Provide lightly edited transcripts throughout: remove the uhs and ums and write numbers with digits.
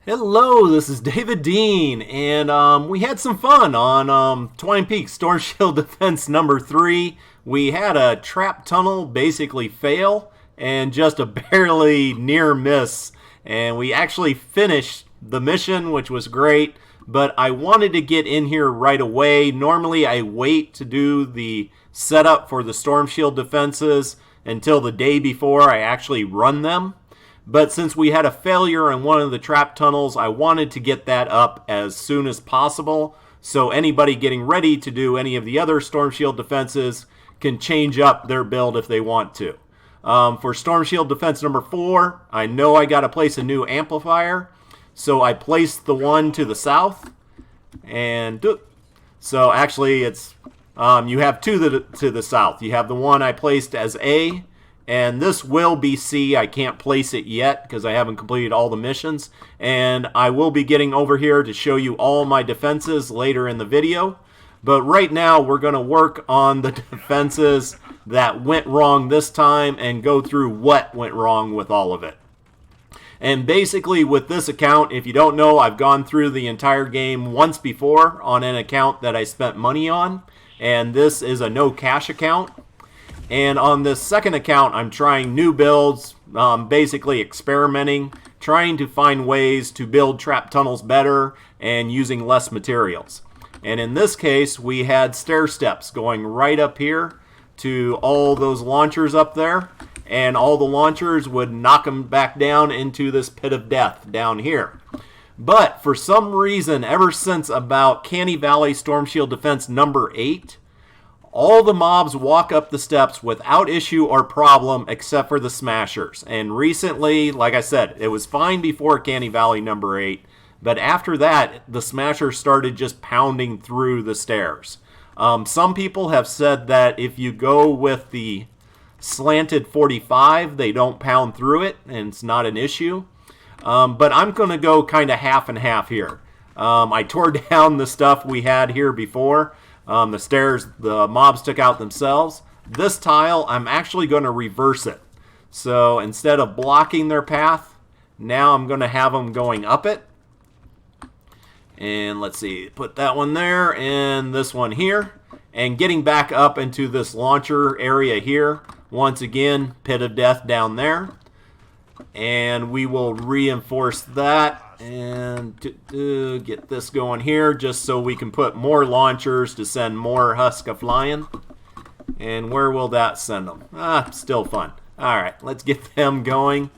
Hello, this is David Dean, and we had some fun on Twine Peak Storm Shield Defense number 3. We had a trap tunnel basically fail and just a barely near miss, and we actually finished the mission, which was great, but I wanted to get in here right away. Normally I wait to do the setup for the Storm Shield defenses until the day before I actually run them. But since we had a failure in one of the trap tunnels, I wanted to get that up as soon as possible, so anybody getting ready to do any of the other Storm Shield defenses can change up their build if they want to. For Storm Shield defense number 4, I know I got to place a new amplifier, so I placed the one to the south, and so actually it's you have two to the south. You have the one I placed as A, and this will be C. I can't place it yet because I haven't completed all the missions. And I will be getting over here to show you all my defenses later in the video. But right now we're going to work on the defenses that went wrong this time and go through what went wrong with all of it. And basically with this account, if you don't know, I've gone through the entire game once before on an account that I spent money on. And this is a no cash account. And on this second account, I'm trying new builds, basically experimenting, trying to find ways to build trap tunnels better and using less materials. And in this case, we had stair steps going right up here to all those launchers up there, and all the launchers would knock them back down into this pit of death down here. But for some reason, ever since about Canny Valley Storm Shield Defense number 8, all the mobs walk up the steps without issue or problem except for the smashers. And recently, like I said, it was fine before Canny Valley number 8, but after that, the smashers started just pounding through the stairs. Some people have said that if you go with the slanted 45, they don't pound through it, and it's not an issue. But I'm going to go kind of half and half here. I tore down the stuff we had here before. The stairs, the mobs took out themselves. This tile, I'm actually going to reverse it. So instead of blocking their path, now I'm going to have them going up it. And let's see, put that one there and this one here. And getting back up into this launcher area here. Once again, pit of death down there. And we will reinforce that and get this going here just so we can put more launchers to send more Huska flying. And where will that send them? Still fun. Alright, let's get them going.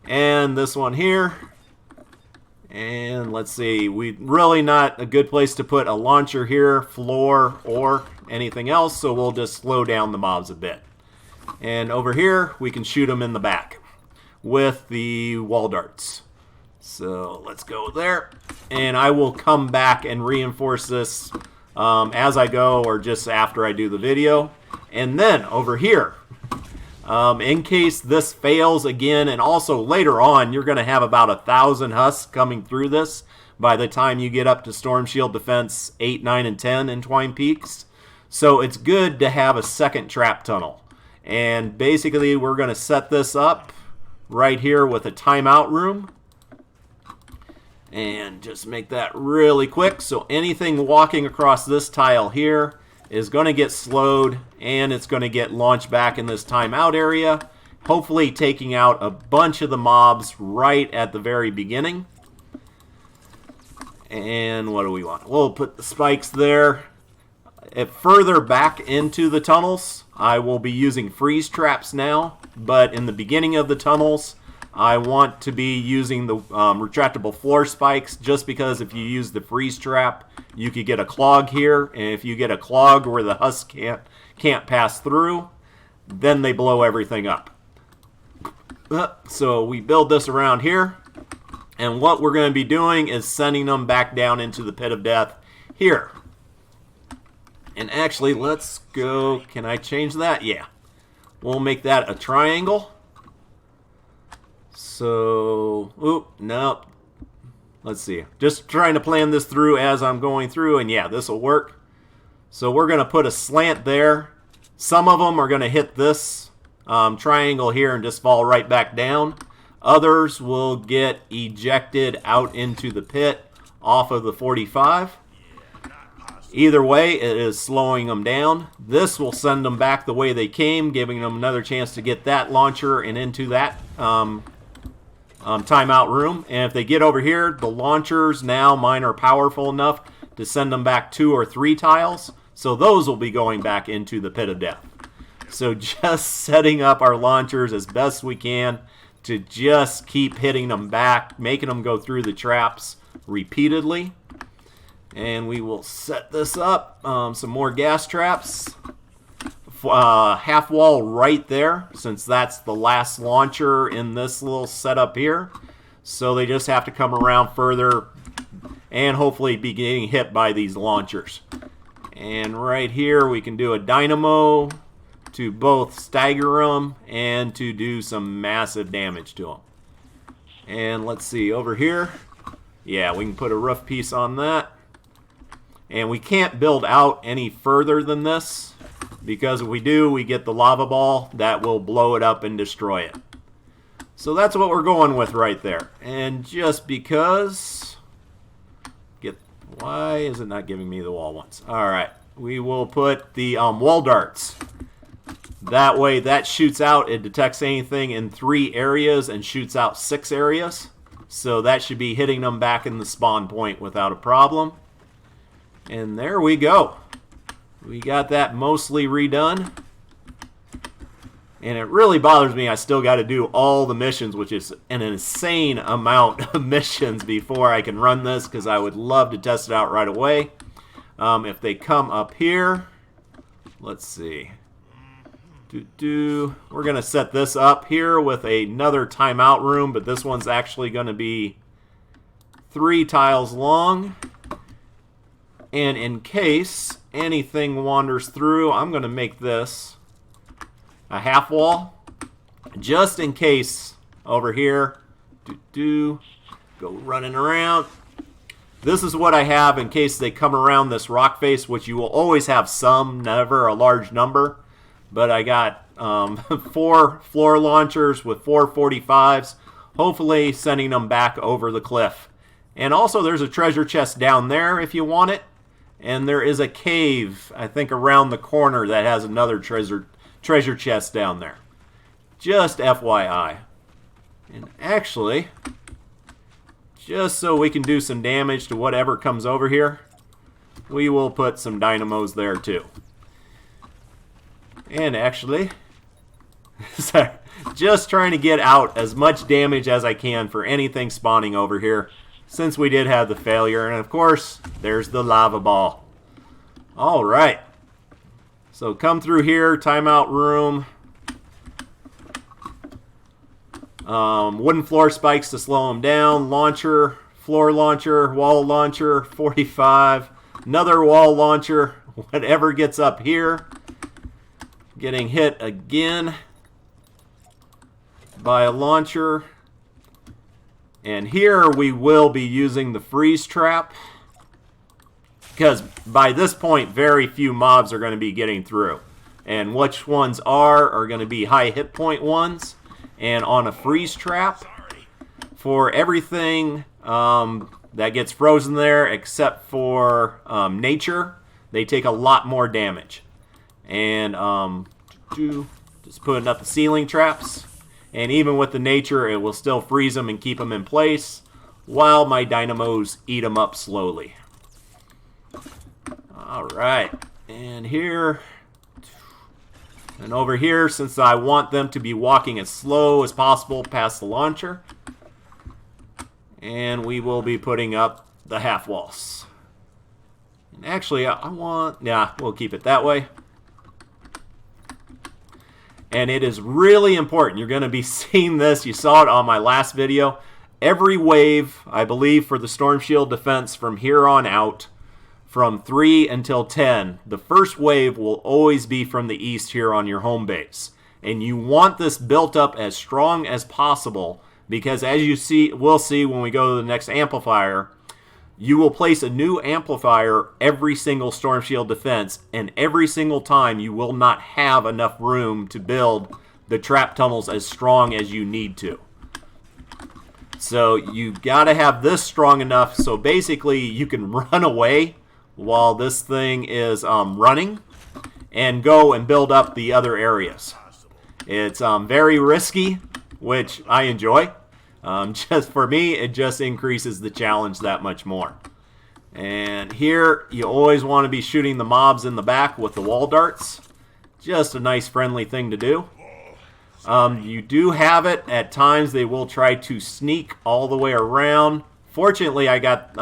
And this one here. And let's see, really not a good place to put a launcher here, floor, or anything else, so we'll just slow down the mobs a bit. And over here, we can shoot them in the back with the wall darts. So let's go there, and I will come back and reinforce this as I go or just after I do the video. And then over here, in case this fails again, and also later on, you're going to have about 1,000 husks coming through this by the time you get up to Storm Shield Defense 8, 9, and 10 in Twine Peaks. So it's good to have a second trap tunnel. And basically, we're going to set this up right here with a timeout room. And just make that really quick, so anything walking across this tile here is going to get slowed, and it's going to get launched back in this timeout area, hopefully taking out a bunch of the mobs right at the very beginning. And what do we want? We'll put the spikes there. If further back into the tunnels, I will be using freeze traps now, but in the beginning of the tunnels, I want to be using the retractable floor spikes, just because if you use the freeze trap, you could get a clog here. And if you get a clog where the husk can't pass through, then they blow everything up. So we build this around here. And what we're going to be doing is sending them back down into the pit of death here. And actually, let's go. Can I change that? Yeah. We'll make that a triangle. So, no. Let's see. Just trying to plan this through as I'm going through, and yeah, this will work. So we're going to put a slant there. Some of them are going to hit this triangle here and just fall right back down. Others will get ejected out into the pit off of the 45. Either way, it is slowing them down. This will send them back the way they came, giving them another chance to get that launcher and into that timeout room. And if they get over here, the launchers now, mine are powerful enough to send them back 2 or 3 tiles. So those will be going back into the pit of death. So just setting up our launchers as best we can to just keep hitting them back, making them go through the traps repeatedly. And we will set this up. Some more gas traps. Half wall right there, since that's the last launcher in this little setup here. So they just have to come around further and hopefully be getting hit by these launchers. And right here we can do a dynamo to both stagger them and to do some massive damage to them. And let's see, over here, yeah, we can put a roof piece on that. And we can't build out any further than this, because if we do, we get the lava ball that will blow it up and destroy it. So that's what we're going with right there. And just because, why is it not giving me the wall ones? All right, we will put the wall darts. That way that shoots out, it detects anything in 3 areas and shoots out 6 areas. So that should be hitting them back in the spawn point without a problem. And there we go. We got that mostly redone. And it really bothers me I still got to do all the missions, which is an insane amount of missions before I can run this, because I would love to test it out right away. If they come up here, let's see. We're going to set this up here with another timeout room, but this one's actually going to be 3 tiles long. And in case anything wanders through, I'm going to make this a half wall, just in case over here. Go running around. This is what I have in case they come around this rock face, which you will always have some, never a large number. But I got 4 floor launchers with 4 45s, hopefully sending them back over the cliff. And also there's a treasure chest down there if you want it. And there is a cave, I think, around the corner that has another treasure chest down there. Just FYI. And actually, just so we can do some damage to whatever comes over here, we will put some dynamos there too. And actually, just trying to get out as much damage as I can for anything spawning over here, since we did have the failure. And of course, there's the lava ball. All right. So come through here, timeout room. Wooden floor spikes to slow them down. Launcher, floor launcher, wall launcher, 45. Another wall launcher. Whatever gets up here. Getting hit again by a launcher. And here we will be using the freeze trap, because by this point very few mobs are going to be getting through. And which ones are going to be high hit point ones. And on a freeze trap, for everything that gets frozen there except for nature, they take a lot more damage. And just putting up the ceiling traps. And even with the nature, it will still freeze them and keep them in place while my dynamos eat them up slowly. Alright, and here, and over here, since I want them to be walking as slow as possible past the launcher, and we will be putting up the half walls. And actually, we'll keep it that way. And it is really important. You're going to be seeing this. You saw it on my last video. Every wave, I believe, for the Storm Shield defense from here on out, from 3 until 10, the first wave will always be from the east here on your home base. And you want this built up as strong as possible, because as we'll see when we go to the next amplifier, you will place a new amplifier every single Storm Shield defense, and every single time you will not have enough room to build the trap tunnels as strong as you need to. So you got to have this strong enough so basically you can run away while this thing is running and go and build up the other areas. It's very risky, which I enjoy. Just for me, it just increases the challenge that much more. And here, you always want to be shooting the mobs in the back with the wall darts. Just a nice friendly thing to do. You do have it. At times, they will try to sneak all the way around. Fortunately, I got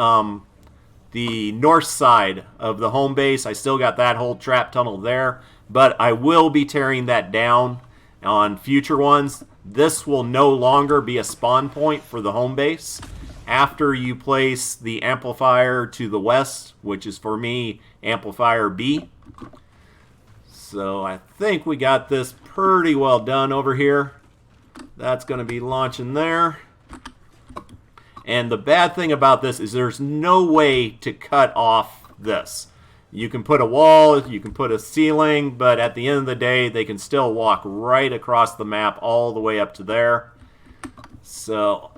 the north side of the home base. I still got that whole trap tunnel there. But I will be tearing that down on future ones. This will no longer be a spawn point for the home base. After you place the amplifier to the west, which is for me, Amplifier B. So I think we got this pretty well done over here. That's going to be launching there. And the bad thing about this is there's no way to cut off this. You can put a wall, you can put a ceiling, but at the end of the day, they can still walk right across the map all the way up to there. So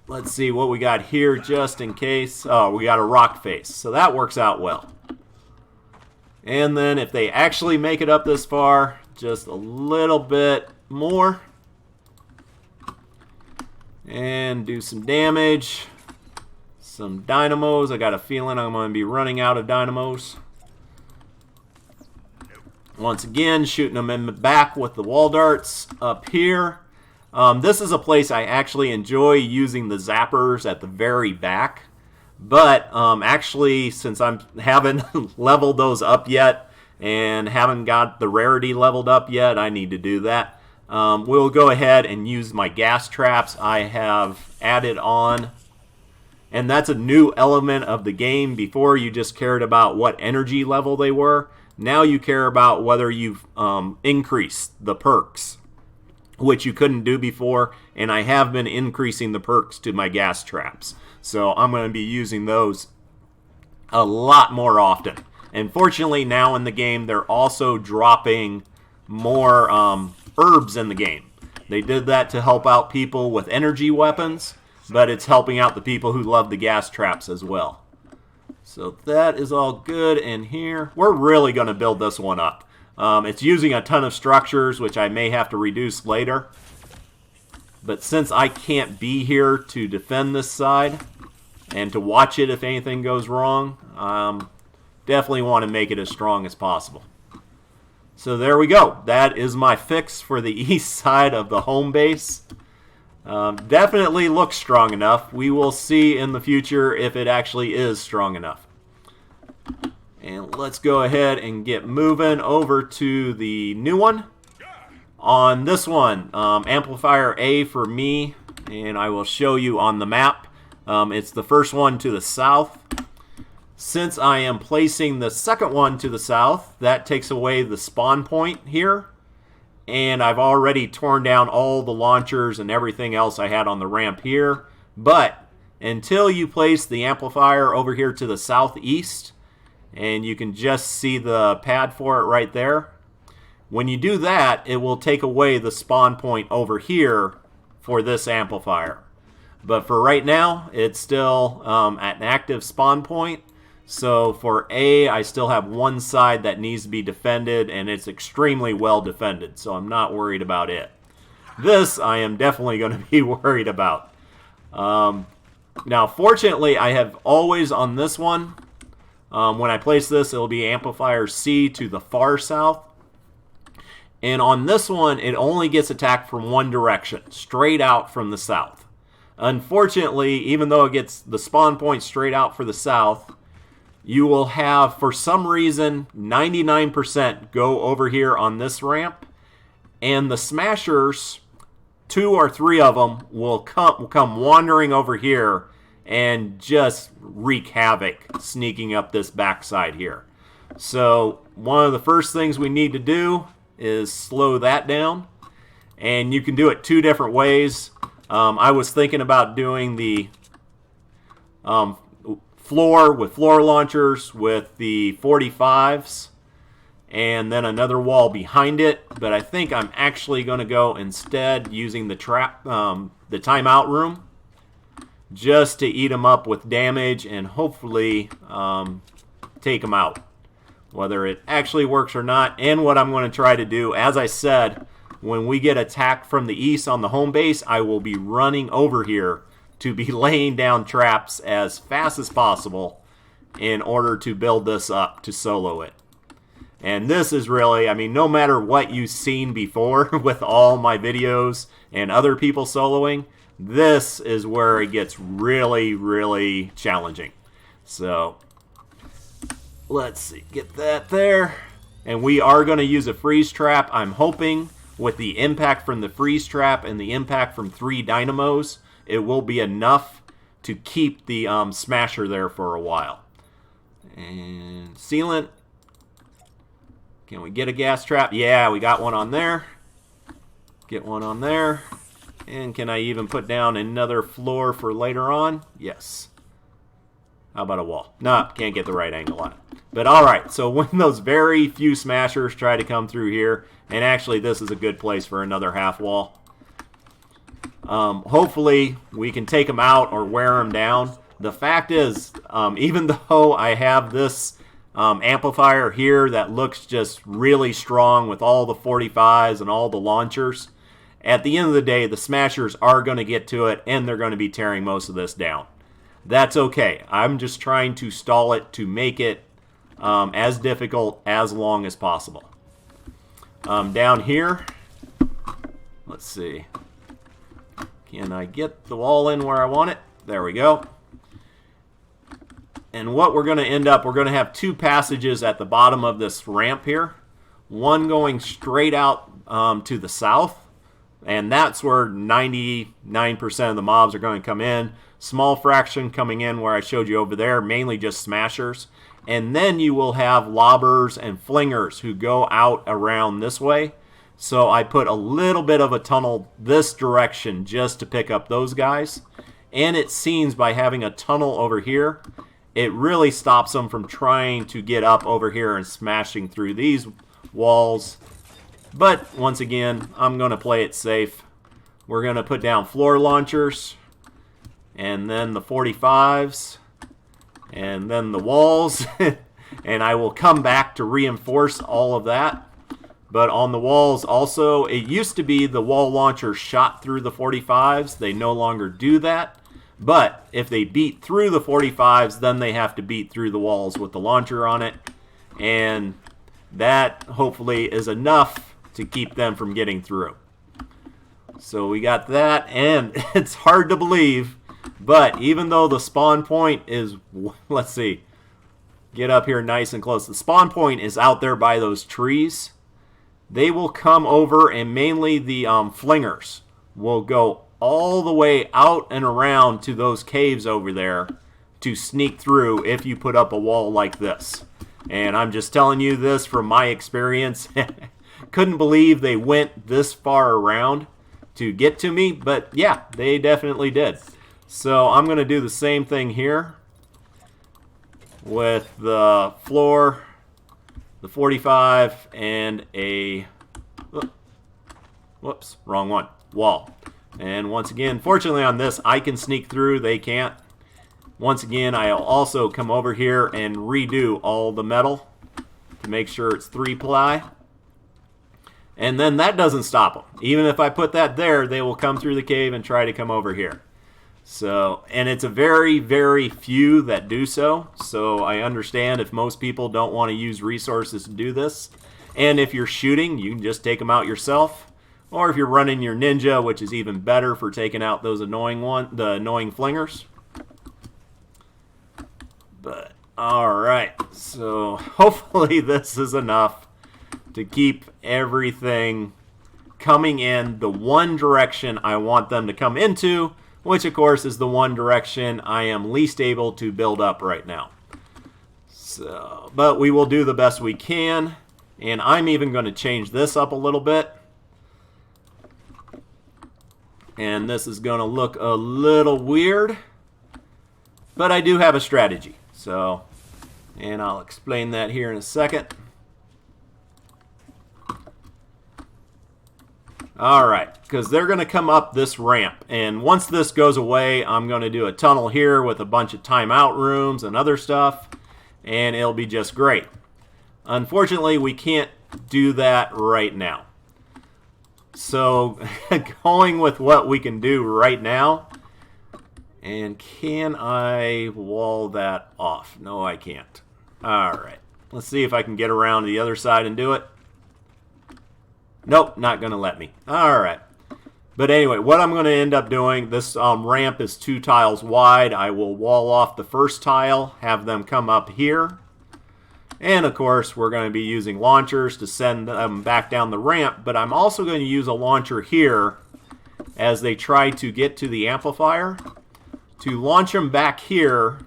let's see what we got here just in case. Oh, we got a rock face, so that works out well. And then if they actually make it up this far, just a little bit more. And do some damage. Some dynamos. I got a feeling I'm going to be running out of dynamos. Once again, shooting them in the back with the wall darts up here. This is a place I actually enjoy using the zappers at the very back. But actually, since I haven't leveled those up yet and haven't got the rarity leveled up yet, I need to do that. We'll go ahead and use my gas traps I have added on. And that's a new element of the game. Before, you just cared about what energy level they were. Now you care about whether you've increased the perks, which you couldn't do before. And I have been increasing the perks to my gas traps. So I'm going to be using those a lot more often. And fortunately, now in the game, they're also dropping more herbs in the game. They did that to help out people with energy weapons, but it's helping out the people who love the gas traps as well. So that is all good in here. We're really going to build this one up. It's using a ton of structures, which I may have to reduce later. But since I can't be here to defend this side and to watch it if anything goes wrong, definitely want to make it as strong as possible. So there we go. That is my fix for the east side of the home base. Definitely looks strong enough. We will see in the future if it actually is strong enough. And let's go ahead and get moving over to the new one. On this one, Amplifier A for me, and I will show you on the map. It's the first one to the south. Since I am placing the second one to the south, that takes away the spawn point here. And I've already torn down all the launchers and everything else I had on the ramp here. But until you place the amplifier over here to the southeast, and you can just see the pad for it right there. When you do that, it will take away the spawn point over here for this amplifier. But for right now, it's still at an active spawn point. So for A, I still have one side that needs to be defended, and it's extremely well defended, so I'm not worried about it. This, I am definitely going to be worried about. Now, fortunately, I have always on this one, when I place this, it'll be amplifier C to the far south. And on this one, it only gets attacked from one direction, straight out from the south. Unfortunately, even though it gets the spawn point straight out for the south, you will have, for some reason, 99% go over here on this ramp. And the smashers, 2 or 3 of them, will come wandering over here and just wreak havoc, sneaking up this backside here. So one of the first things we need to do is slow that down. And you can do it 2 different ways. I was thinking about doing the floor with floor launchers with the 45s and then another wall behind it, but I think I'm actually going to go instead using the trap, the timeout room. just to eat them up with damage and hopefully take them out. Whether it actually works or not, and what I'm going to try to do, as I said, when we get attacked from the east on the home base, I will be running over here to be laying down traps as fast as possible in order to build this up to solo it. And this is really, I mean, no matter what you've seen before with all my videos and other people soloing, this is where it gets really, really challenging. So, let's see, get that there. And we are going to use a freeze trap. I'm hoping with the impact from the freeze trap and the impact from 3 dynamos, it will be enough to keep the smasher there for a while. And sealant. Can we get a gas trap? Yeah, we got one on there. Get one on there. And can I even put down another floor for later on? Yes. How about a wall? No, can't get the right angle on it. But alright, so when those very few smashers try to come through here, and actually this is a good place for another half wall. Hopefully we can take them out or wear them down. The fact is, even though I have this amplifier here that looks just really strong with all the 45s and all the launchers, at the end of the day, the smashers are going to get to it and they're going to be tearing most of this down. That's okay. I'm just trying to stall it to make it as difficult as long as possible. Down here, let's see. Can I get the wall in where I want it? There we go. And what we're going to end up, we're going to have 2 passages at the bottom of this ramp here. One straight out to the south. And that's where 99% of the mobs are going to come in. Small fraction coming in where I showed you over there, mainly just smashers. And then you will have lobbers and flingers who go out around this way. So I put a little bit of a tunnel this direction just to pick up those guys. And it seems by having a tunnel over here, it really stops them from trying to get up over here and smashing through these walls. But once again, I'm going to play it safe. We're going to put down floor launchers, and then the 45s, and then the walls. And I will come back to reinforce all of that. But on the walls also, it used to be the wall launcher shot through the 45s. They no longer do that. But if they beat through the 45s, then they have to beat through the walls with the launcher on it. And that hopefully is enough to keep them from getting through. So we got that, and it's hard to believe, but even though the spawn point is, let's see, get up here nice and close. The spawn point is out there by those trees. They will come over, and mainly the flingers will go all the way out and around to those caves over there to sneak through if you put up a wall like this. And I'm just telling you this from my experience. Couldn't believe they went this far around to get to me, but yeah, they definitely did. So I'm going to do the same thing here with the floor, the 45, and a, whoops, wrong one, wall. And once again, fortunately on this, I can sneak through, they can't. Once again, I'll also come over here and redo all the metal to make sure it's 3-ply. And then that doesn't stop them. Even if I put that there, they will come through the cave and try to come over here. So, and it's a very, very few that do so. So I understand if most people don't want to use resources to do this. And if you're shooting, you can just take them out yourself. Or if you're running your ninja, which is even better for taking out those annoying the annoying flingers. But, alright. So, hopefully this is enough to keep everything coming in the one direction I want them to come into, which of course is the one direction I am least able to build up right now. So, but we will do the best we can, and I'm even going to change this up a little bit. And this is going to look a little weird, but I do have a strategy. So, and I'll explain that here in a second. Alright, because they're going to come up this ramp. And once this goes away, I'm going to do a tunnel here with a bunch of timeout rooms and other stuff. And it'll be just great. Unfortunately, we can't do that right now. So, going with what we can do right now. And can I wall that off? No, I can't. Alright. Let's see if I can get around to the other side and do it. Nope, not going to let me. Alright. But anyway, what I'm going to end up doing, this ramp is 2 tiles wide. I will wall off the first tile, have them come up here. And of course, we're going to be using launchers to send them back down the ramp. But I'm also going to use a launcher here as they try to get to the amplifier to launch them back here.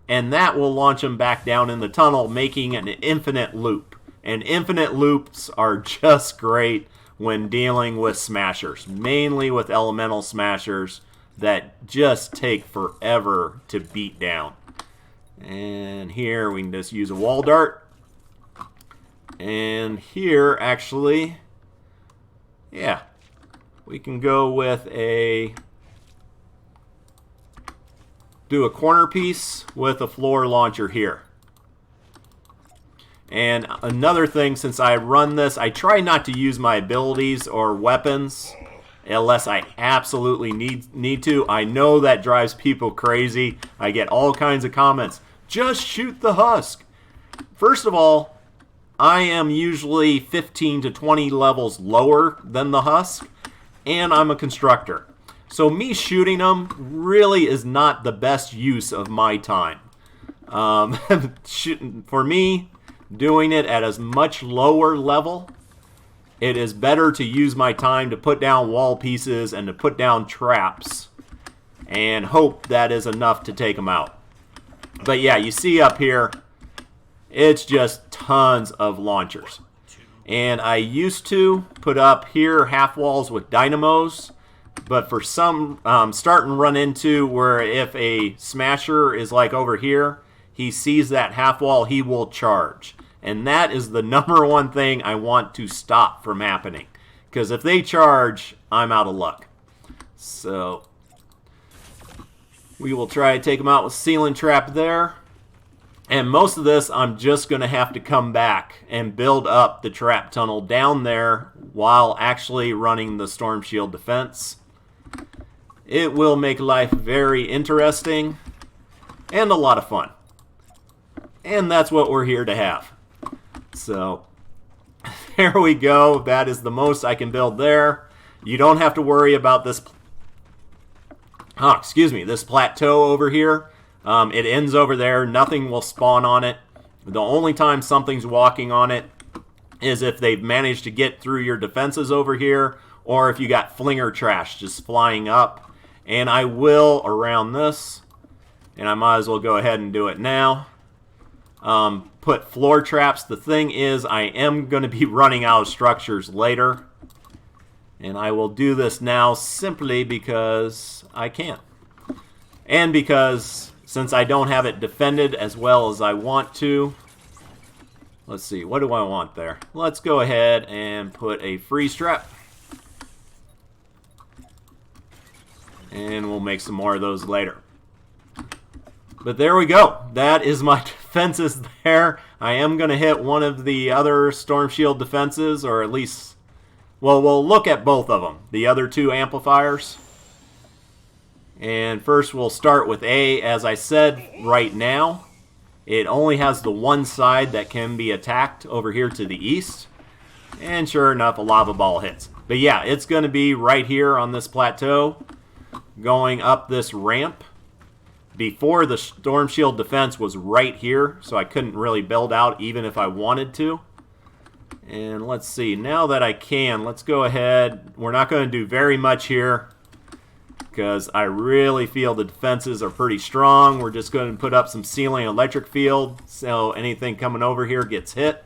And that will launch them back down in the tunnel, making an infinite loop. And infinite loops are just great when dealing with smashers, mainly with elemental smashers that just take forever to beat down. And here we can just use a wall dart. And here, actually, yeah, we can go with do a corner piece with a floor launcher here. And another thing, since I run this, I try not to use my abilities or weapons unless I absolutely need to. I know that drives people crazy. I get all kinds of comments. Just shoot the husk. First of all, I am usually 15 to 20 levels lower than the husk, and I'm a constructor. So me shooting them really is not the best use of my time. For me, doing it at a much lower level, it is better to use my time to put down wall pieces and to put down traps and hope that is enough to take them out. But yeah, you see up here, it's just tons of launchers. And I used to put up here half walls with dynamos, but for some, starting to run into where if a smasher is like over here, he sees that half wall, he will charge. And that is the #1 thing I want to stop from happening. Because if they charge, I'm out of luck. So we will try to take them out with ceiling trap there. And most of this, I'm just going to have to come back and build up the trap tunnel down there while actually running the storm shield defense. It will make life very interesting and a lot of fun. And that's what we're here to have. So, there we go. That is the most I can build there. You don't have to worry about this, this plateau over here. It ends over there. Nothing will spawn on it. The only time something's walking on it is if they've managed to get through your defenses over here, or if you got flinger trash just flying up. And I will around this, and I might as well go ahead and do it now. Put floor traps. The thing is, I am going to be running out of structures later. And I will do this now simply because I can. And because, since I don't have it defended as well as I want to, let's see, what do I want there? Let's go ahead and put a freeze trap. And we'll make some more of those later. But there we go. That is my defenses there. I am going to hit one of the other storm shield defenses, or at least, well, we'll look at both of them. The other 2 amplifiers. And first we'll start with A. As I said, right now, it only has the one side that can be attacked over here to the east. And sure enough, a lava ball hits. But yeah, it's going to be right here on this plateau, going up this ramp. Before, the storm shield defense was right here, so I couldn't really build out even if I wanted to. And let's see, now that I can, let's go ahead. We're not going to do very much here because I really feel the defenses are pretty strong. We're just going to put up some ceiling electric field so anything coming over here gets hit.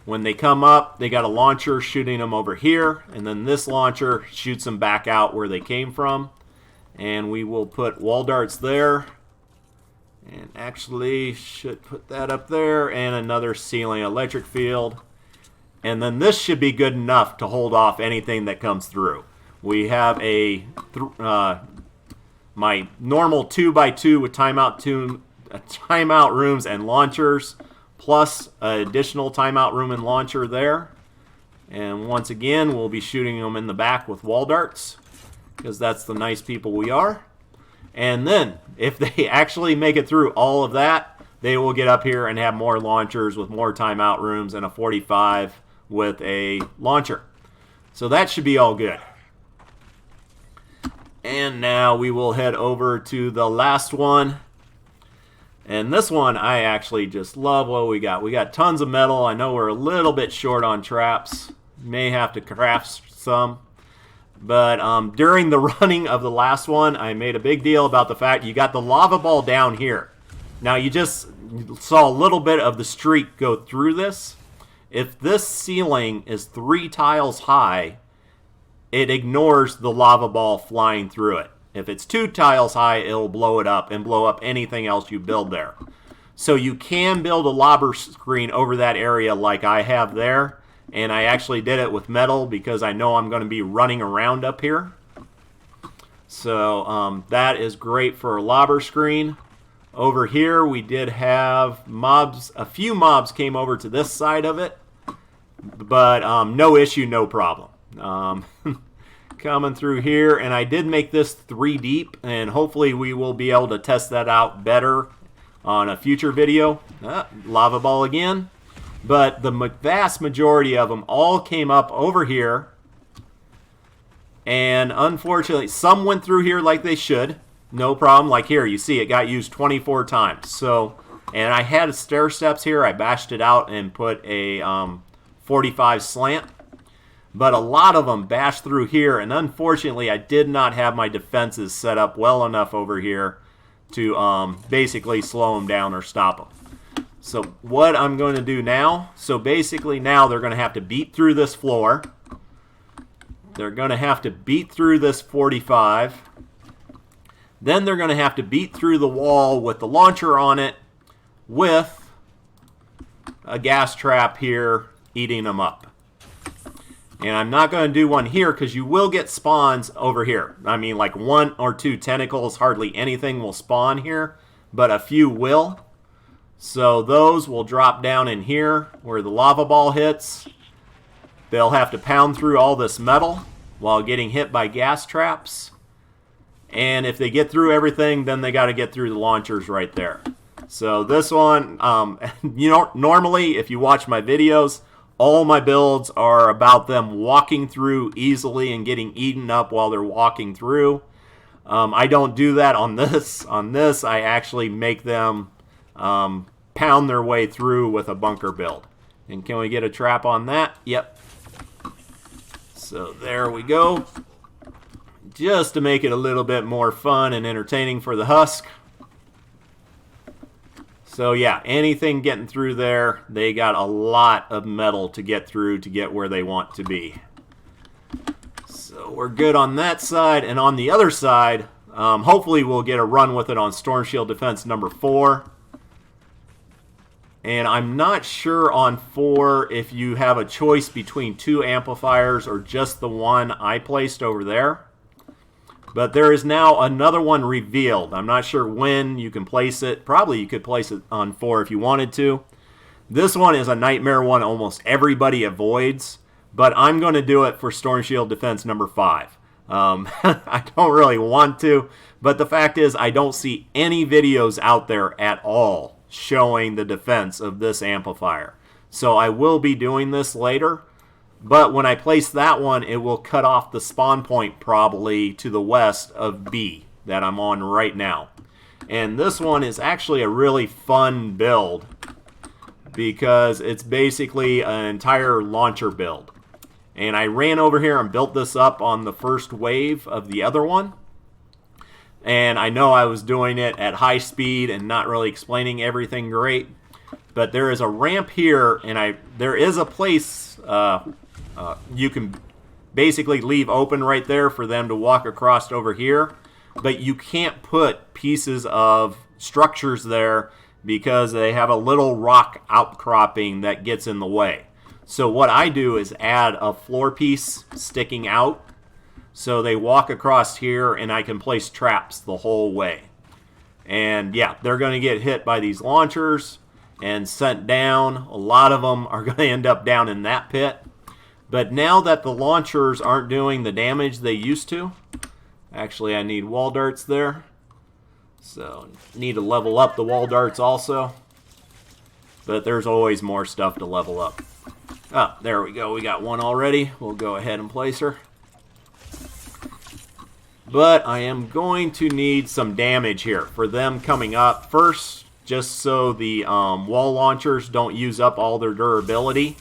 When they come up, they got a launcher shooting them over here, and then this launcher shoots them back out where they came from. And we will put wall darts there. And actually should put that up there. And another ceiling electric field. And then this should be good enough to hold off anything that comes through. We have a my normal 2x2 with timeout rooms and launchers, plus an additional timeout room and launcher there. And once again, we'll be shooting them in the back with wall darts, because that's the nice people we are. And then, if they actually make it through all of that, they will get up here and have more launchers with more timeout rooms and a 45 with a launcher. So that should be all good. And now we will head over to the last one. And this one, I actually just love what we got. We got tons of metal. I know we're a little bit short on traps. May have to craft some. But during the running of the last one, I made a big deal about the fact you got the lava ball down here. Now, you just saw a little bit of the streak go through this. If this ceiling is 3 tiles high, it ignores the lava ball flying through it. If it's 2 tiles high, it'll blow it up and blow up anything else you build there. So you can build a lobber screen over that area like I have there. And I actually did it with metal because I know I'm going to be running around up here. So that is great for a lobber screen. Over here we did have mobs. A few mobs came over to this side of it. But no issue, no problem. Coming through here, and I did make this 3 deep, and hopefully we will be able to test that out better on a future video. Lava ball again. But the vast majority of them all came up over here, and unfortunately some went through here like they should, no problem. Like here, you see it got used 24 times. So, and I had stair steps here. I bashed it out and put a 45 slant. But a lot of them bashed through here, and unfortunately I did not have my defenses set up well enough over here to basically slow them down or stop them. So what I'm going to do now, so basically now they're going to have to beat through this floor. They're going to have to beat through this 45. Then they're going to have to beat through the wall with the launcher on it with a gas trap here eating them up. And I'm not going to do one here because you will get spawns over here. I mean, like 1 or 2 tentacles, hardly anything will spawn here, but a few will. So those will drop down in here where the lava ball hits. They'll have to pound through all this metal while getting hit by gas traps. And if they get through everything, then they got to get through the launchers right there. So this one, you know, normally if you watch my videos, all my builds are about them walking through easily and getting eaten up while they're walking through. I don't do that on this. On this, I actually make them pound their way through with a bunker build. And can we get a trap on that? Yep. So there we go. Just to make it a little bit more fun and entertaining for the husk. So yeah, anything getting through there, they got a lot of metal to get through to get where they want to be. So we're good on that side. And on the other side, hopefully we'll get a run with it on Storm Shield Defense number 4. And I'm not sure on 4 if you have a choice between 2 amplifiers or just the one I placed over there. But there is now another one revealed. I'm not sure when you can place it. Probably you could place it on 4 if you wanted to. This one is a nightmare one almost everybody avoids. But I'm going to do it for Storm Shield Defense number 5. I don't really want to. But the fact is I don't see any videos out there at all showing the defense of this amplifier. So I will be doing this later. But when I place that one, it will cut off the spawn point probably to the west of B that I'm on right now. And this one is actually a really fun build because it's basically an entire launcher build. And I ran over here and built this up on the first wave of the other one. And I know I was doing it at high speed and not really explaining everything great. But there is a ramp here, and there is a place you can basically leave open right there for them to walk across over here. But you can't put pieces of structures there because they have a little rock outcropping that gets in the way. So what I do is add a floor piece sticking out. So they walk across here and I can place traps the whole way. And yeah, they're going to get hit by these launchers and sent down. A lot of them are going to end up down in that pit. But now that the launchers aren't doing the damage they used to, actually I need wall darts there. So need to level up the wall darts also. But there's always more stuff to level up. Oh, there we go. We got one already. We'll go ahead and place her. But I am going to need some damage here for them coming up first, just so the wall launchers don't use up all their durability.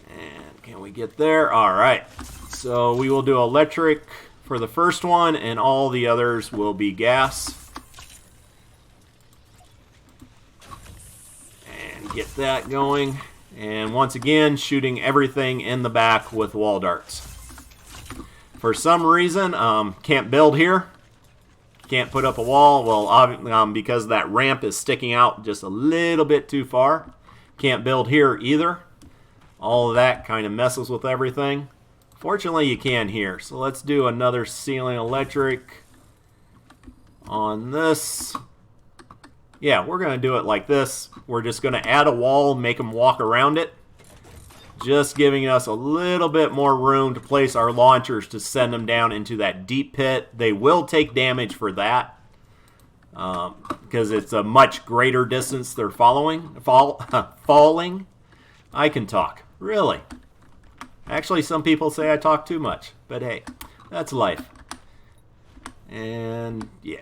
And can we get there? All right. So we will do electric for the first one, and all the others will be gas. And get that going. And once again, shooting everything in the back with wall darts. For some reason, can't build here. Can't put up a wall. Well, because that ramp is sticking out just a little bit too far. Can't build here either. All of that kind of messes with everything. Fortunately, you can here. So let's do another ceiling electric on this. Yeah, we're going to do it like this. We're just going to add a wall, make them walk around it. Just giving us a little bit more room to place our launchers to send them down into that deep pit. They will take damage for that because it's a much greater distance they're falling. I can talk, really. Actually, some people say I talk too much, but hey, that's life. And yeah,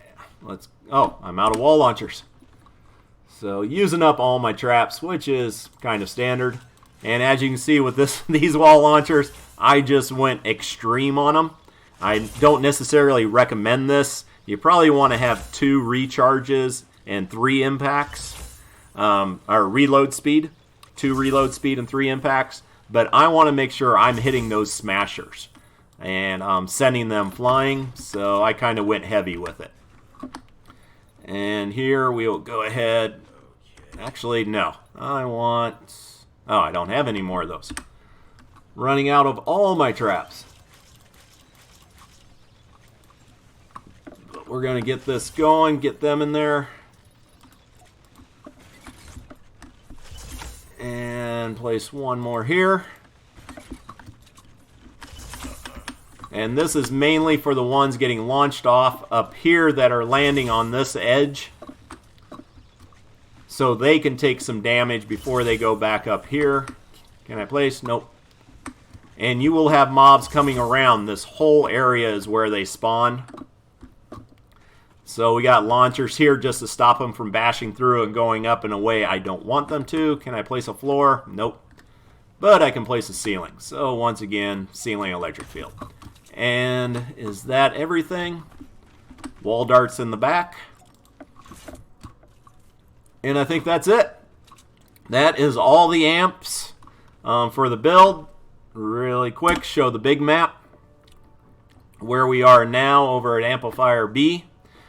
oh, I'm out of wall launchers. So using up all my traps, which is kind of standard. And as you can see with these wall launchers, I just went extreme on them. I don't necessarily recommend this. You probably want to have 2 recharges and 3 impacts, or reload speed. 2 reload speed and 3 impacts. But I want to make sure I'm hitting those smashers and sending them flying. So I kind of went heavy with it. And here we will go ahead. Actually, no. Oh, I don't have any more of those. Running out of all my traps. But we're going to get this going, get them in there. And place one more here. And this is mainly for the ones getting launched off up here that are landing on this edge. So they can take some damage before they go back up here. Can I place? Nope. And you will have mobs coming around. This whole area is where they spawn. So we got launchers here just to stop them from bashing through and going up in a way I don't want them to. Can I place a floor? Nope. But I can place a ceiling. So once again, ceiling electric field. And is that everything? Wall darts in the back. And I think that's it. That is all the amps for the build. Really quick, show the big map. Where we are now over at Amplifier B,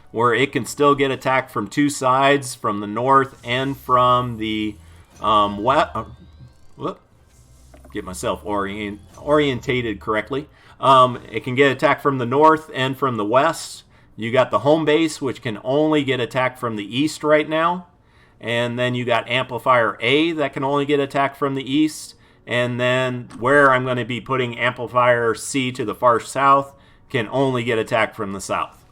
where it can still get attacked from 2 sides, from the north and from the west. Get myself orientated correctly. It can get attacked from the north and from the west. You got the home base, which can only get attacked from the east right now. And then you got Amplifier A that can only get attacked from the east. And then where I'm going to be putting Amplifier C to the far south can only get attacked from the south.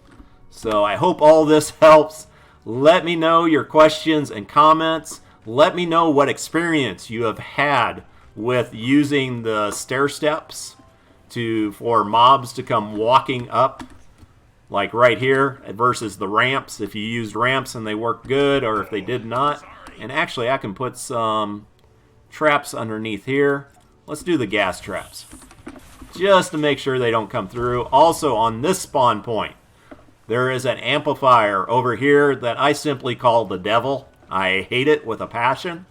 So I hope all this helps. Let me know your questions and comments. Let me know what experience you have had with using the stair steps for mobs to come walking up, like right here, versus the ramps. If you used ramps and they worked good, or if they did not. And actually, I can put some traps underneath here. Let's do the gas traps, just to make sure they don't come through. Also, on this spawn point, there is an amplifier over here that I simply call the devil. I hate it with a passion.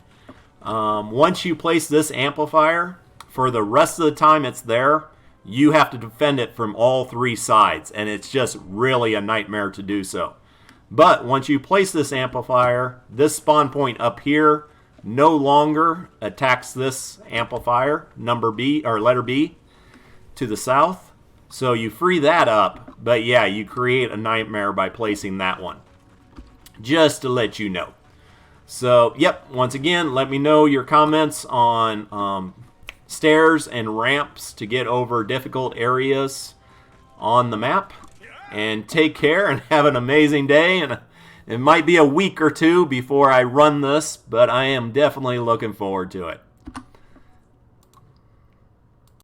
Once you place this amplifier, for the rest of the time it's there, you have to defend it from all 3 sides, and it's just really a nightmare to do so. But once you place this amplifier, this spawn point up here no longer attacks this amplifier, number B or letter B, to the south. So you free that up, but yeah, you create a nightmare by placing that one. Just to let you know. So, yep, once again, let me know your comments on stairs and ramps to get over difficult areas on the map. And take care and have an amazing day. And it might be a week or two before I run this, but I am definitely looking forward to it.